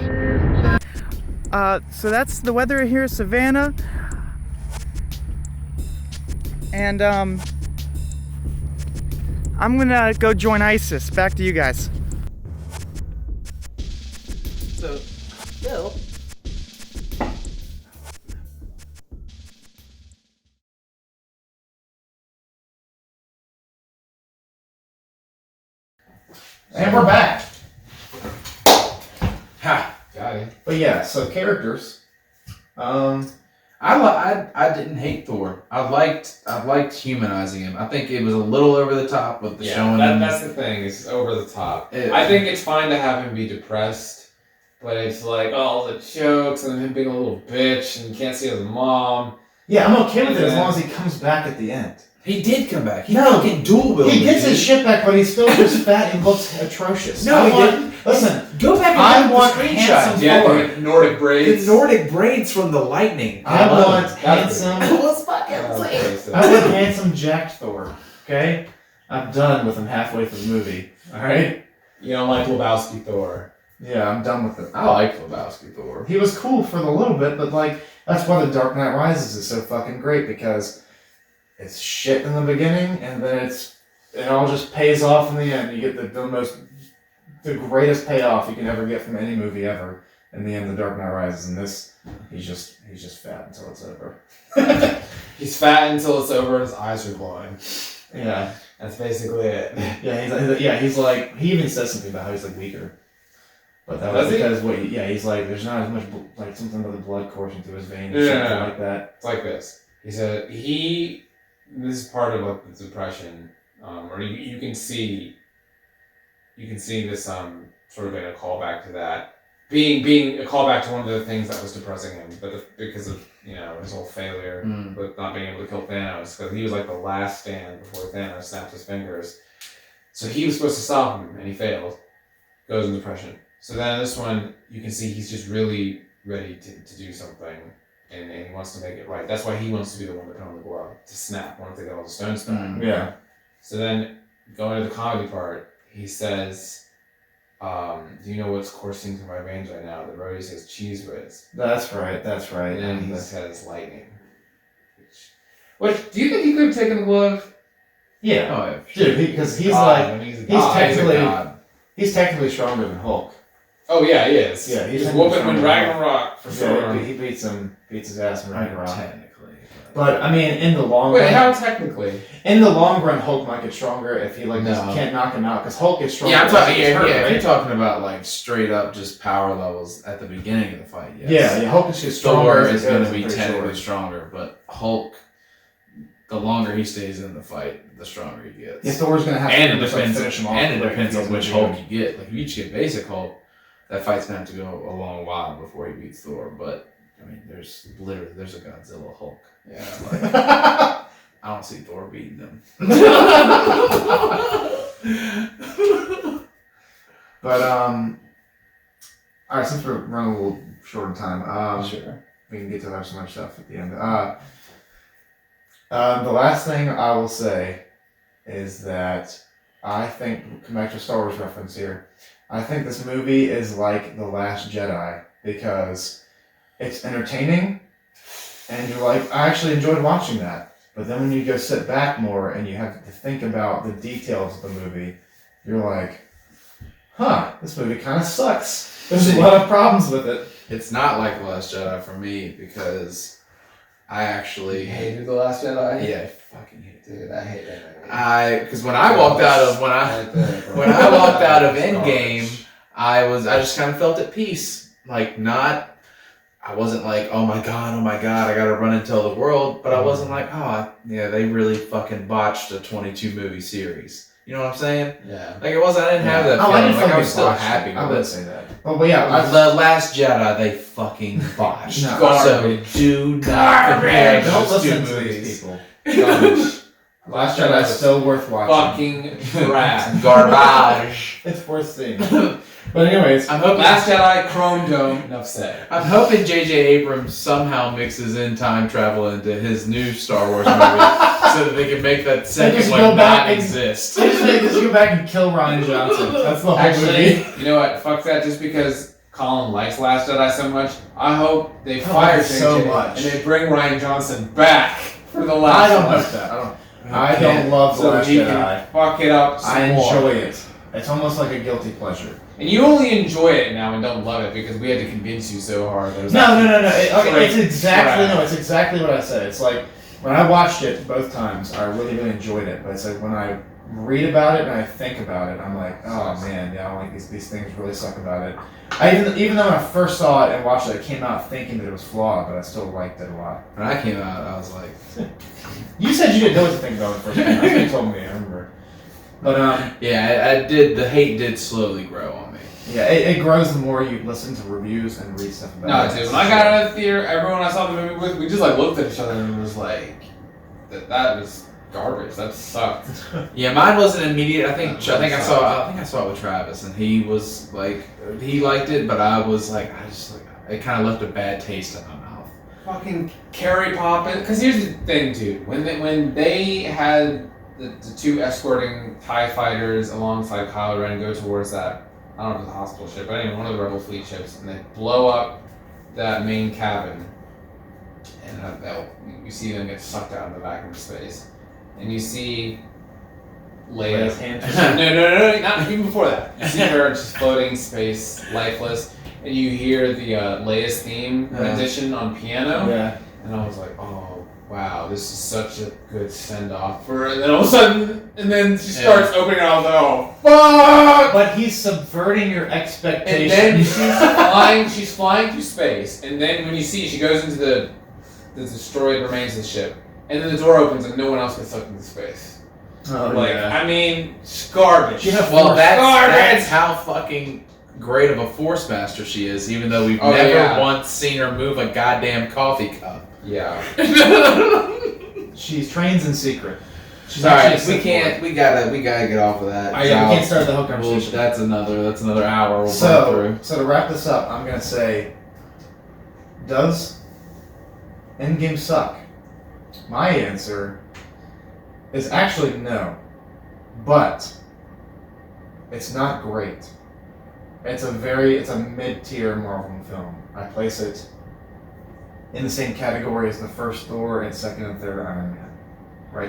So that's the weather here in Savannah. And I'm gonna go join ISIS. Back to you guys. So, Bill. And we're back. Ha! Got it. But yeah, so characters. I didn't hate Thor. I liked humanizing him. I think it was a little over the top with the showing him. That's the thing. It's over the top. It- I think it's fine to have him be depressed, but it's like all the jokes and him being a little bitch and you can't see his mom. Yeah, I'm okay with it as long as he comes back at the end. He did come back. He No, fucking dual wielded. He gets his shit back, but he's still just fat and looks atrocious. No, I he want- didn't. Listen, Go back and I look want at the handsome screenshot. Yeah, Thor. the Nordic braids. The Nordic braids from the lightning. I want That's handsome. It was fucking Oh, insane. okay, so- I want handsome jacked Thor. Okay, I'm done with him halfway through the movie. All right. You don't like Lebowski Thor. Yeah, I'm done with it. I like Lebowski Thor. He was cool for a little bit, but like that's why The Dark Knight Rises is so fucking great because it's shit in the beginning and then it all just pays off in the end. You get the greatest payoff you can ever get from any movie ever in the end of The Dark Knight Rises, and this he's just fat until it's over. He's fat until it's over and his eyes are glowing. Yeah. That's basically it. He's like he even says something about how he's like weaker. But that was Does he? because he's like there's not as much like something about the blood coursing through his veins or Yeah. something like that. It's like this. He said this is part of like the depression, or you can see this sort of in a callback to that being a callback to one of the things that was depressing him, but because of his whole failure with not being able to kill Thanos, because he was like the last stand before Thanos snapped his fingers. So he was supposed to stop him, and he failed. Goes in depression. So then this one, you can see he's just really ready to do something, and he wants to make it right. That's why he wants to be the one to put on the glove, to snap once they get all the stones back. Yeah. So then, going to the comedy part, he says, do you know what's coursing through my veins right now? The roadie says cheese whiz. That's right. And then he says lightning. Which, do you think he could have taken the glove? Yeah. Oh, yeah. Dude, because he's God, like he's a he's god. technically he's technically stronger than Hulk. Oh yeah, he is. Yeah, he's He's technically whooping when stronger than Hulk. Ragnarok for sure. Yeah, he beats his ass in Ragnarok. Technically. But I mean, in the long Wait, run, how technically? in the long run, Hulk might get stronger if he just No. can't knock him out. Because Hulk gets stronger. Yeah, I'm talking. as he gets hurt, If right? you're talking about like straight up just power levels at the beginning of the fight, yes. Yeah, Hulk is just stronger. Thor as he is going goes, to I'm be pretty technically sure. stronger, but Hulk, the longer he stays in the fight, the stronger he gets. Yeah, Thor's gonna have And to it depends. finish him off. And it quick depends if on he which doesn't Hulk you get. Like if you just get basic Hulk, that fight's gonna have to go a long while before he beats Thor. But I mean, there's a Godzilla Hulk. Yeah. beat I don't see Thor beating them. But alright, since we're running a little short on time, Sure. we can get to some other stuff at the end. The last thing I will say is that I think, come back to a Star Wars reference here, I think this movie is like The Last Jedi because it's entertaining and you're like, I actually enjoyed watching that. But then when you go sit back more and you have to think about the details of the movie, you're like, huh, this movie kind of sucks. There's a lot of problems with it. It's not like The Last Jedi for me because I actually Hated The Last Jedi? Yeah, I fucking hate it. Dude, I hate that movie. Because when I walked out of when I walked out of Endgame, I just kind of felt at peace. Like I wasn't like, oh my god, I gotta run and tell the world. But I wasn't like, oh yeah, they really fucking botched a 22 movie series. You know what I'm saying? Yeah. Like it wasn't. I didn't have that Oh, feeling. I didn't Like I fucking was still botch it. happy I with would it. say that. Oh, but yeah, The Last Jedi, they fucking botched. No. Garbage. So do not compare don't those two listen to movies. these people. Garbage. Last Jedi is still worth watching. Fucking trash. Garbage. It's worth seeing. But anyways, I'm hoping Last Jedi, Chrome Dome, enough said. I'm hoping J.J. Abrams somehow mixes in time travel into his new Star Wars movie so that they can make that second just one go back not and- exist. just go back and kill Ryan Johnson. That's the whole Actually, movie. you know what? Fuck that. Just because Colin likes Last Jedi so much, I hope they fire so JJ much. and they bring Ryan Johnson back for the last I don't one. like that. I don't love The So Last he Jedi. can fuck it up some I more. enjoy it. It's almost like a guilty pleasure. And you only enjoy it now and don't love it because we had to convince you so hard. There's No. straight It's exactly trash. it's exactly what I said. It's like when I watched it both times, I really enjoyed it. But it's like when I read about it and I think about it, I'm like, oh man, yeah, like these things really suck about it. Even though when I first saw it and watched it, I came out thinking that it was flawed, but I still liked it a lot. When I came out, I was like, You said you didn't know what to think about it first. That's what you told me. I remember. But yeah, I did. The hate did slowly grow on me. yeah, it grows the more you listen to reviews and read stuff about No, it. dude. When I got out of the theater, everyone I saw the movie with, we just like looked at each other and was like, "That was garbage. That sucked." Yeah, mine wasn't immediate. I think I saw it with Travis, and he was like, he liked it, but I was like, it kind of left a bad taste in my mouth. Fucking Carrie Poppins. Because here's the thing, dude. When they had the two escorting TIE fighters alongside Kylo Ren go towards that, I don't know if it's a hospital ship, but anyway, one of the Rebel fleet ships, and they blow up that main cabin, and you see them get sucked out in the vacuum of space, and you see Leia. Leia's hand. No, not even before that. You see her just floating in space, lifeless, and you hear the Leia's theme rendition on piano, Yeah. and I was like, oh wow, this is such a good send off for her. And then all of a sudden, and then she starts opening it. I was like, oh fuck! But he's subverting your And expectations. then she's flying through space, and then when you see, she goes into the destroyed remains of the ship, and then the door opens and no one else gets sucked into space. Oh, Like, yeah. I mean, it's garbage. Yeah. Well, that's Garbage! how fucking great of a force master she is, even though we've Oh, never yeah. once seen her move a goddamn coffee cup. Yeah. She trains in secret. She's All actually right, a Sith Lord. we gotta get off of that. We can't start the whole conversation. That's another hour we'll burn So through. to wrap this up, I'm gonna say, does Endgame suck? My answer is actually no, but it's not great. It's a mid-tier Marvel film. I place it in the same category as the first Thor and second and third Iron Man.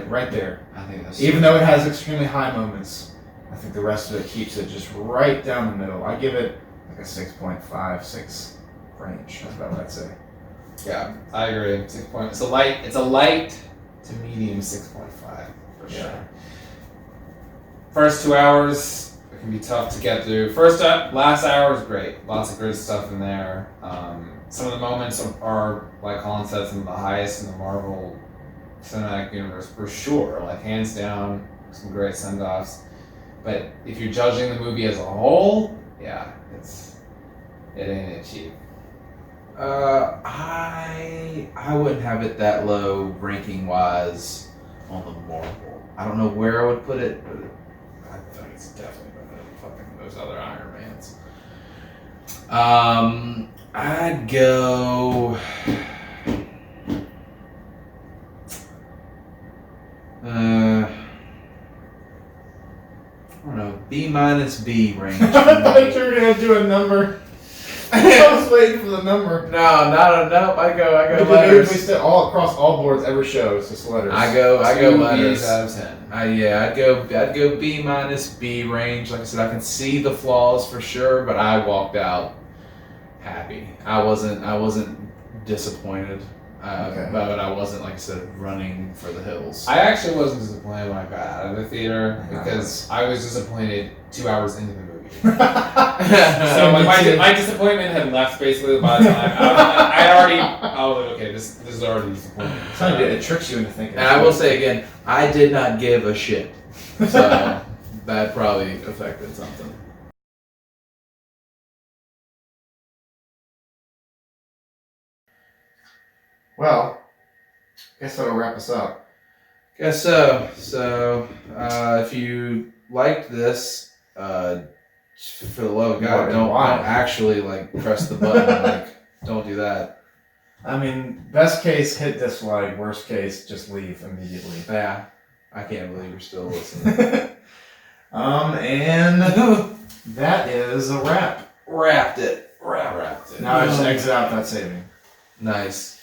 Right there. I think that's Even though it has extremely high moments, I think the rest of it keeps it just right down the middle. I give it like a 6.5, 6 range. That's about what I'd say. Yeah, I agree. 6 point. It's a light to medium 6.5 for sure. Yeah. First 2 hours it can be tough to get through. Last hour is great. Lots of good stuff in there. Some of the moments are like Colin said, some of the highest in the Marvel Cinematic Universe for sure. Like hands down, some great send-offs. But if you're judging the movie as a whole, yeah, it ain't it cheap. I wouldn't have it that low ranking wise on the Marvel. I don't know where I would put it, but I think it's definitely better than fucking those other Iron Mans. I'd go. I don't know, B minus B range. I thought you were gonna do a number. I was waiting for the number. No, not enough. I go We letters. still all across all boards, every show. It's just letters. I go 2 letters. B's out of 10. I'd go B minus B range. Like I said, I can see the flaws for sure, but I walked out happy. I wasn't disappointed, Okay. but I wasn't, like I said, running for the hills. I actually wasn't disappointed when I got out of the theater because I was disappointed 2 hours into the movie. So like my disappointment had left basically by the time I was like, okay, this is already disappointing. It tricks you into thinking. And I will say again, I did not give a shit, so that probably affected something. Well, guess that'll wrap us up. Guess so. So, if you liked this, for the love of God, don't actually like press the button. Like, don't do that. I mean, best case, hit dislike. Worst case, just leave immediately. Yeah, I can't believe you're still listening. And that is a wrap. Wrapped it. Wrapped it. Now I just exit out that saving. Nice.